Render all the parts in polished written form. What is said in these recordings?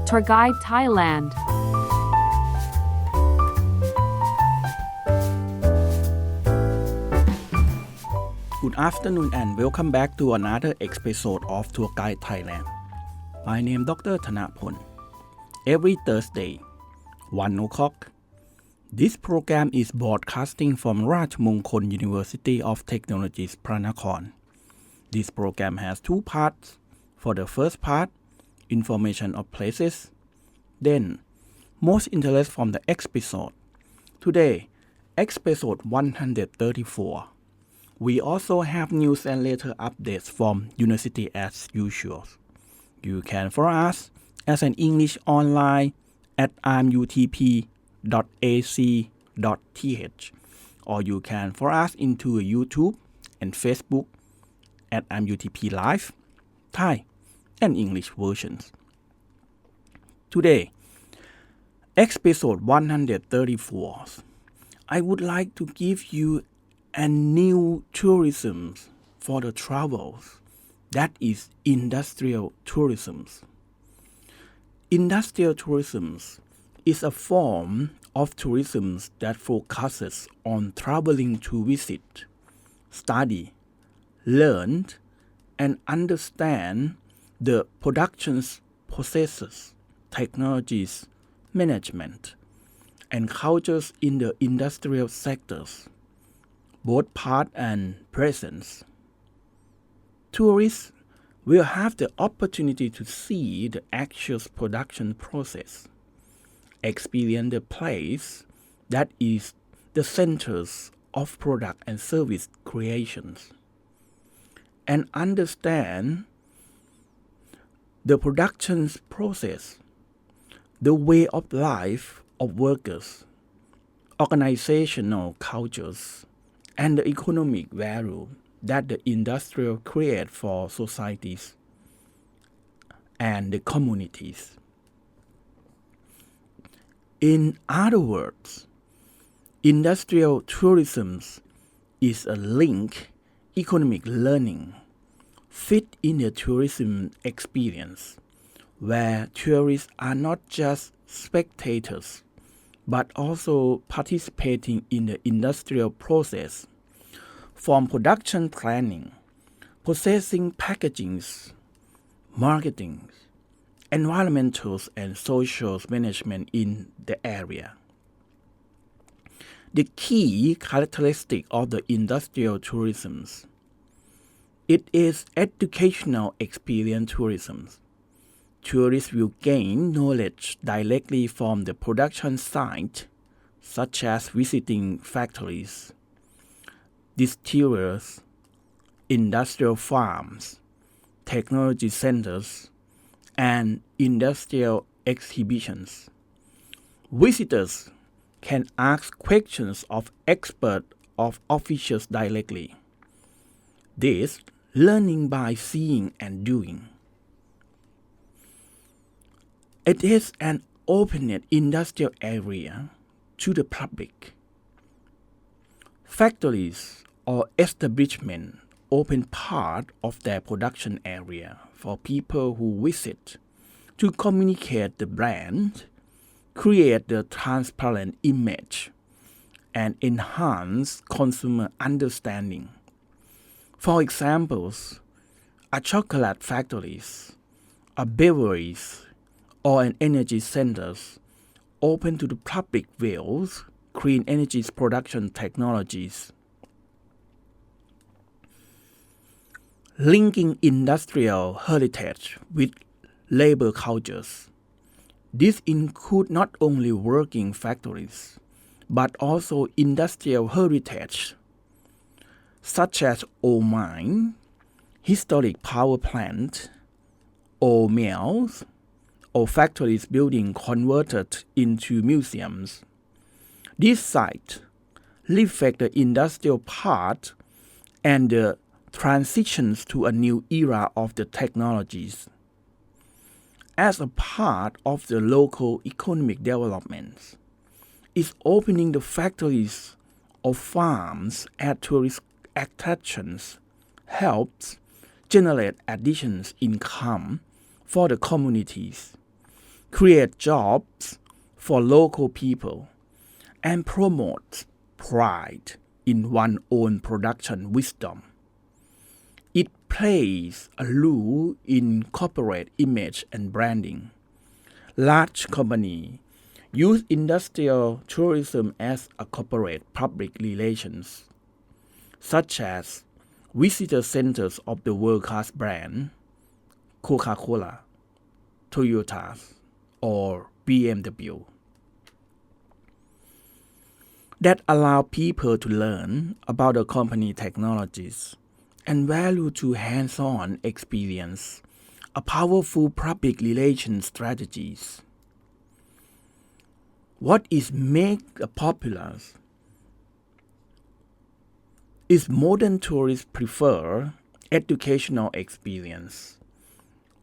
Tour Guide Thailand. Good afternoon and welcome back to another episode of Tour Guide Thailand. My name is Dr. Thanapon. Every Thursday, 1 o'clock, this program is broadcasting from Rajamongkol University of Technology, Pranakhon. This program has two parts. For the first part, information of places. Then, most interest from the episode. Today, episode 134. We also have news and later updates from university as usual. You can follow us as an English online at imutp.ac.th or you can follow us into YouTube and Facebook at imutp live, Thai and English versions. Today, episode 134, I would like to give you a new tourism for the travels, that is industrial tourism. Industrial tourism is a form of tourism that focuses on traveling to visit, study, learn, and understand the production processes, technologies, management, and cultures in the industrial sectors, both past and present. Tourists will have the opportunity to see the actual production process, experience the place that is the centers of product and service creations, and understand the production process, the way of life of workers, organizational cultures, and the economic value that the industrial create for societies and the communities. In other words, industrial tourism is a link economic learning fit in the tourism experience, where tourists are not just spectators, but also participating in the industrial process, from production planning, processing, packaging, marketing, environmental and social management in the area. The key characteristic of the industrial tourism, it is educational experience tourism. Tourists will gain knowledge directly from the production site, such as visiting factories, distillers, industrial farms, technology centers, and industrial exhibitions. Visitors can ask questions of experts or officials directly. This learning by seeing and doing. It is an open industrial area to the public. Factories or establishments open part of their production area for people who visit to communicate the brand, create the transparent image, and enhance consumer understanding. For examples, a chocolate factories, a beverage, or an energy centers open to the public with clean energy production technologies. Linking industrial heritage with labor cultures. This includes not only working factories, but also industrial heritage, such as old mine, historic power plant, old mills, or factories building converted into museums. This site reflects the industrial part and the transitions to a new era of the technologies. As a part of the local economic development, is opening the factories or farms at tourist attractions helps generate additional income for the communities, create jobs for local people, and promote pride in one's own production wisdom. It plays a role in corporate image and branding. Large companies use industrial tourism as a corporate public relations, such as visitor centers of the world-class brand Coca-Cola, Toyota, or BMW, that allow people to learn about the company technologies and value to hands-on experience, a powerful public relations strategies. What is make popular is modern tourists prefer educational experience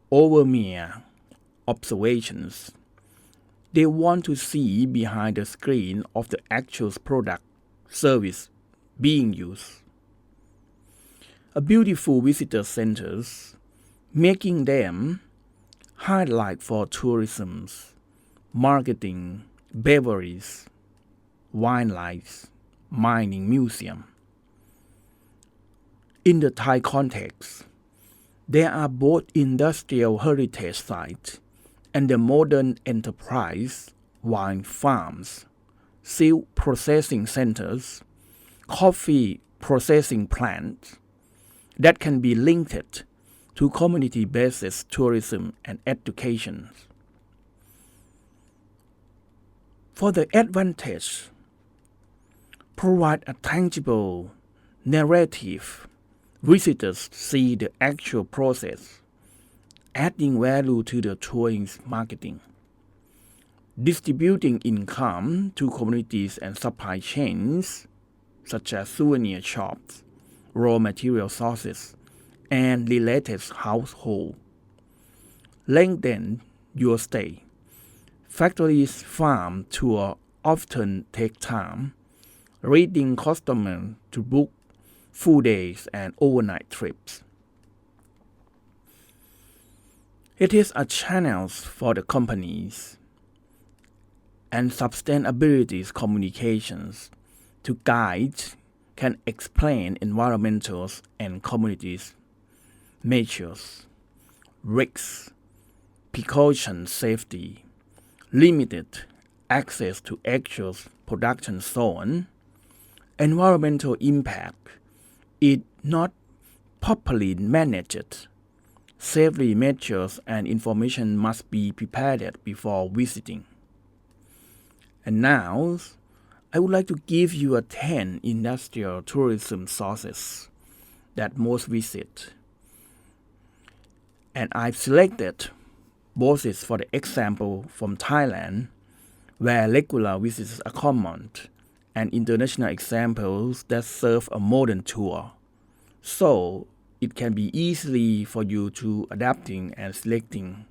over mere observations. They want to see behind the screen of the actual product service being used. A beautiful visitor centers, making them highlight for tourism, marketing, beverages, wine lights, mining museum. In the Thai context, there are both industrial heritage sites and the modern enterprise wine farms, silk processing centers, coffee processing plants that can be linked to community-based tourism and education. For the advantage, provide a tangible narrative. Visitors see the actual process, adding value to the tourism marketing, distributing income to communities and supply chains, such as souvenir shops, raw material sources, and related household. Lengthen your stay. Factories farm tour often take time, leading customers to book full days and overnight trips. It is a channel for the companies and sustainability communications to guide can explain environmental and communities measures, risks, precaution safety, limited access to actual production zone, environmental impact is not properly managed. Safety measures and information must be prepared before visiting. And now, I would like to give you 10 industrial tourism sources that most visit. And I've selected both for the example from Thailand, where regular visits are common, and international examples that serve a modern tour. So it can be easily for you to adapting and selecting.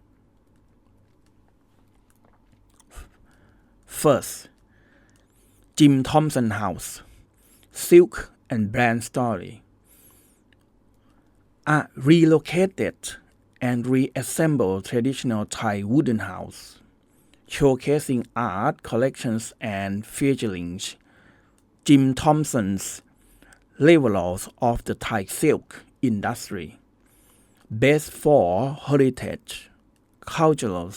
First, Jim Thompson House, Silk and Brand Story. A relocated and reassembled traditional Thai wooden house, showcasing art collections and featuring Jim Thompson's levels of the Thai silk industry, best for heritage, cultural,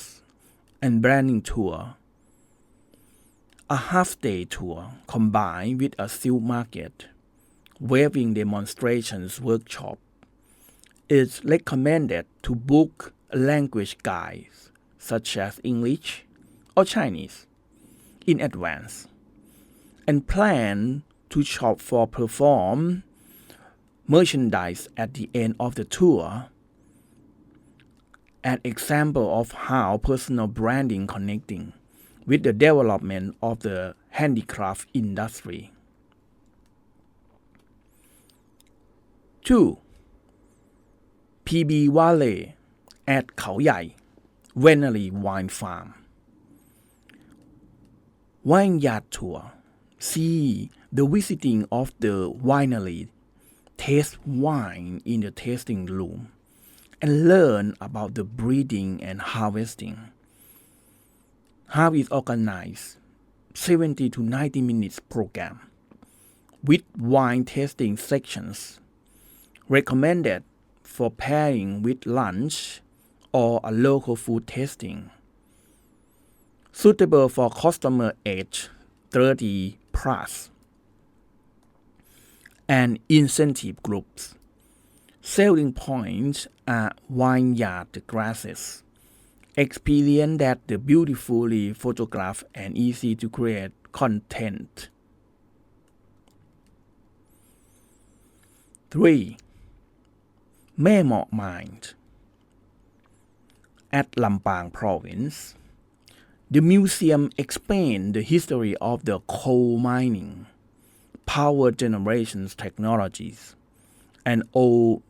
and branding tour. A half-day tour combined with a silk market, weaving demonstrations workshop. It's recommended to book language guides such as English or Chinese in advance and plan to shop for perform merchandise at the end of the tour. An example of how personal branding connecting with the development of the handicraft industry. 2. PB Valley at Khao Yai Winery Wine Farm. Vineyard tour. See the visiting of the winery, taste wine in the tasting room, and learn about the breeding and harvesting. How is organized 70 to 90 minutes program with wine tasting sections recommended for pairing with lunch or a local food tasting. Suitable for customer age 30 plus and incentive groups. Selling points are vineyard grasses, experience that the beautifully photographed and easy to create content. 3. แม่เหมาะ Mine at Lampang province. The museum explains the history of the coal mining, power generation technologies, and old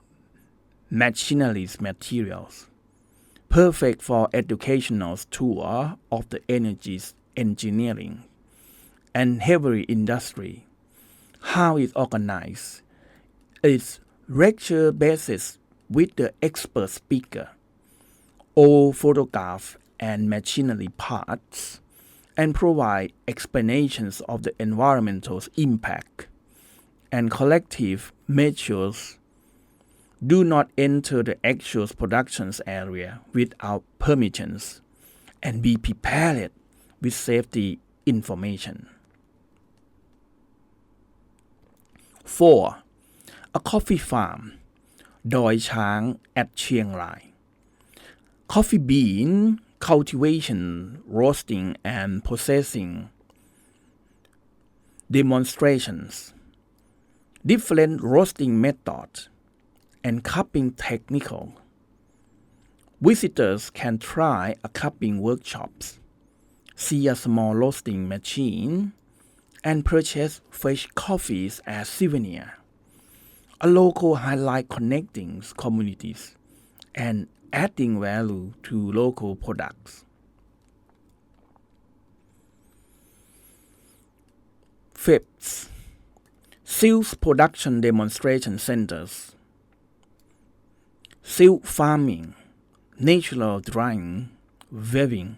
machinery materials, perfect for educational tour of the energy engineering and heavy industry. How it organized? Its lecture basis with the expert speaker, all photograph and machinery parts, and provide explanations of the environmental impact and collective measures. Do not enter the actual production area without permissions and be prepared with safety information. 4. A coffee farm ดอยช้าง at Chiang Rai. Coffee bean cultivation, roasting and processing demonstrations, different roasting methods and cupping technical. Visitors can try a cupping workshops, see a small roasting machine, and purchase fresh coffees as souvenir. A local highlight connecting communities and adding value to local products. 5. Silk production demonstration centers. Silk farming, natural drying, weaving,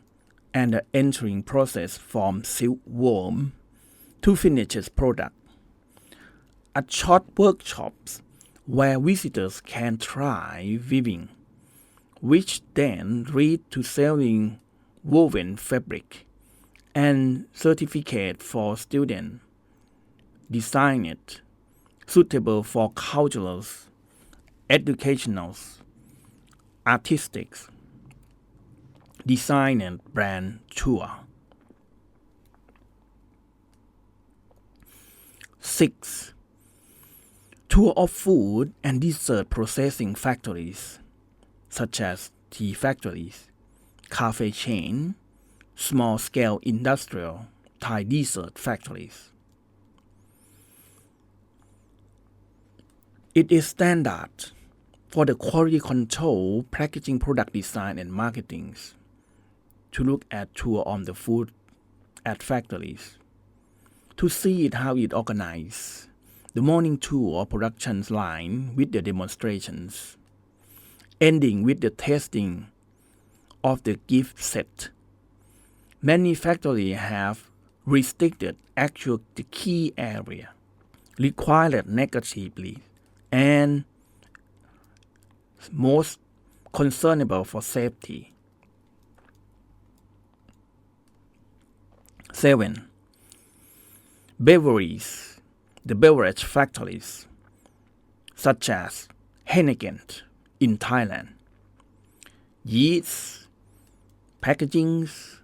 and the entering process from silkworm to finished product. A short workshops where visitors can try weaving, which then lead to selling woven fabric, and certificate for students designed suitable for cultural, educational, artistic, design and brand tour. 6. Tour of food and dessert processing factories, such as tea factories, cafe chain, small-scale industrial Thai dessert factories. It is standard for the quality control, packaging, product design, and marketing to look at tour on the food at factories, to see it how it organized, the morning tour production line with the demonstrations, ending with the testing of the gift set. Many factories have restricted actual the key area, required negatively, and most concernable for safety. 7. Beverages. The beverage factories, such as Heineken in Thailand, yeast, packagings,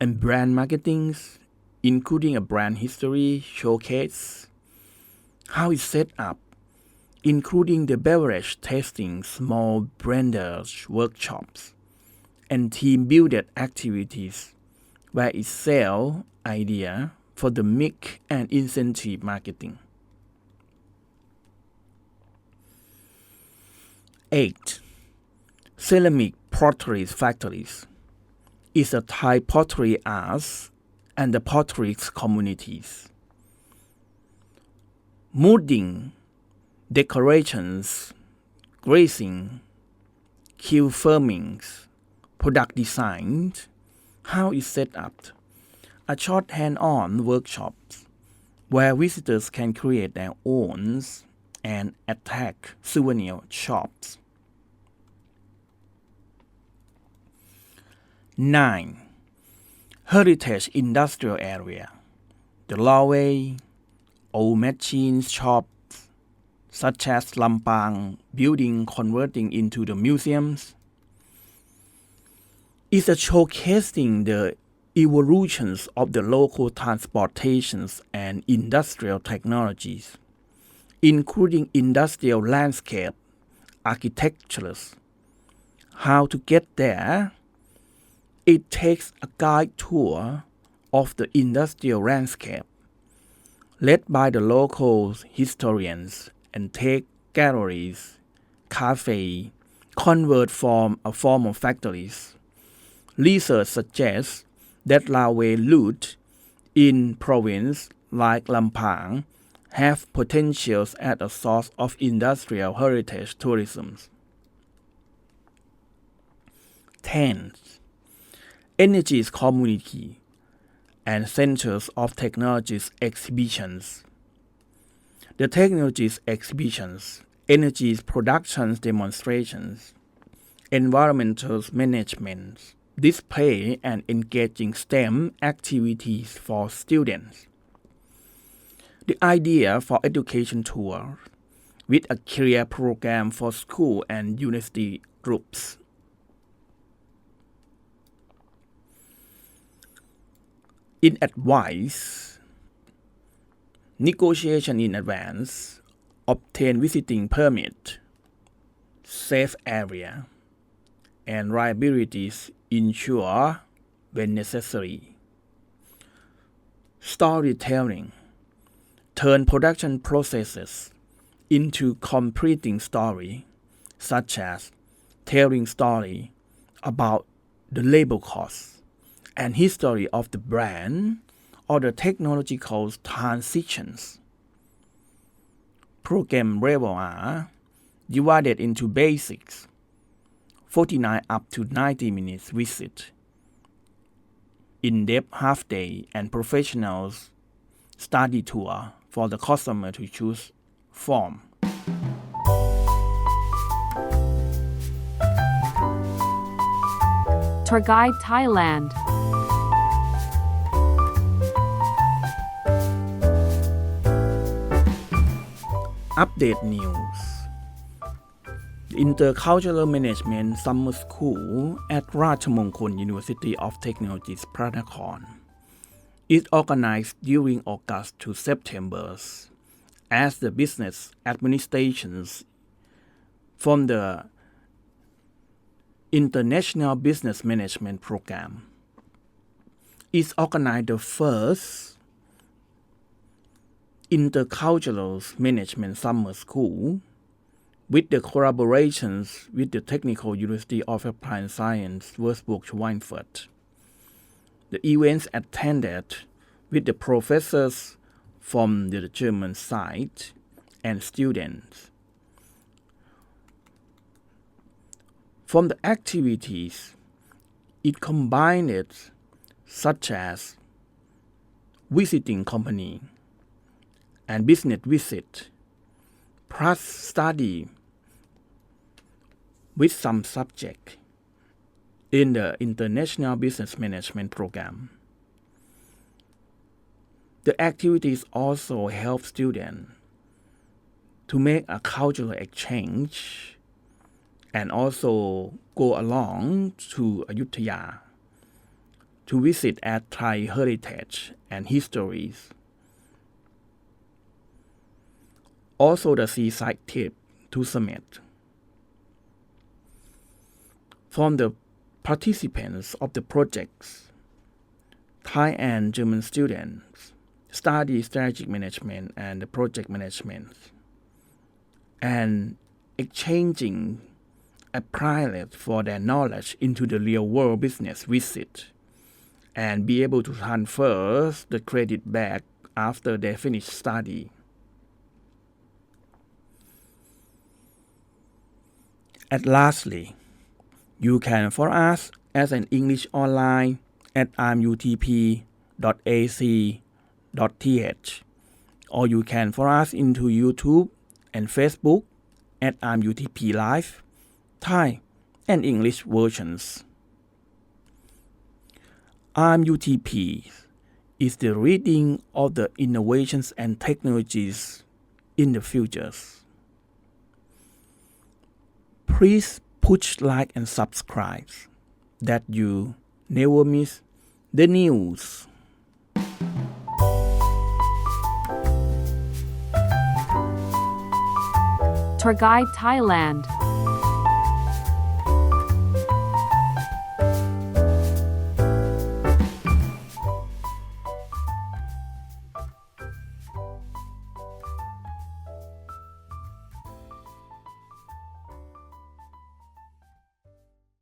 and brand marketings, including a brand history showcase, how it's set up, including the beverage tasting, small blenders workshops, and team-building activities where it sell idea for the mix and incentive marketing. 8. Ceramic pottery factories is a Thai pottery arts and the pottery communities. Molding, decorations, glazing, queue firmings, product design, How is set up? A short hand-on workshops where visitors can create their own and attack souvenir shops. 9. Heritage Industrial Area. The Lawway, old machine shops such as Lampang building converting into the museums, is a showcasing the evolutions of the local transportations and industrial technologies, including industrial landscape, architectures. How to get there? It takes a guide tour of the industrial landscape, led by the local historians, and take galleries, cafes, convert from a former factories. Research suggests that railway routes in provinces like Lampang have potentials as a source of industrial heritage tourism. 10. Energies Community and Centers of Technologies Exhibitions. The technologies exhibitions, energy production demonstrations, environmental management, display and engaging STEM activities for students. The idea for education tour with a career program for school and university groups. In advice, negotiation in advance, obtain visiting permit, safe area, and liabilities ensure when necessary. Storytelling, turn production processes into completing story, such as telling story about the labor costs and history of the brand or the technological transitions. Program level are divided into basics, 49 up to 90 minutes visit, in-depth half-day and professionals study tour for the customer to choose from. Tour Guide Thailand. Update news. The Intercultural Management Summer School at Ratchamongkol University of Technology Pranakhon is organized during August to September as the business administrations from the International Business Management Program. Is organized the first Intercultural Management Summer School with the collaborations with the Technical University of Applied Science, Würzburg-Schweinfurt. The events attended with the professors from the German side and students. From the activities, it combined such as visiting company and business visit, plus study with some subject in the International Business Management Program. The activities also help students to make a cultural exchange and also go along to Ayutthaya to visit at Thai heritage and histories. Also the seaside trip to Summit. From the participants of the projects, Thai and German students study strategic management and the project management and exchanging applied for their knowledge into the real world business visit and be able to transfer the credit back after they finish study. And lastly, you can follow us as an English online at imutp.ac.th, or you can follow us into YouTube and Facebook at imutp Live, Thai and English versions. imutp is the reading of the innovations and technologies in the futures. Please push like and subscribe that you never miss the news. Tour Guide Thailand.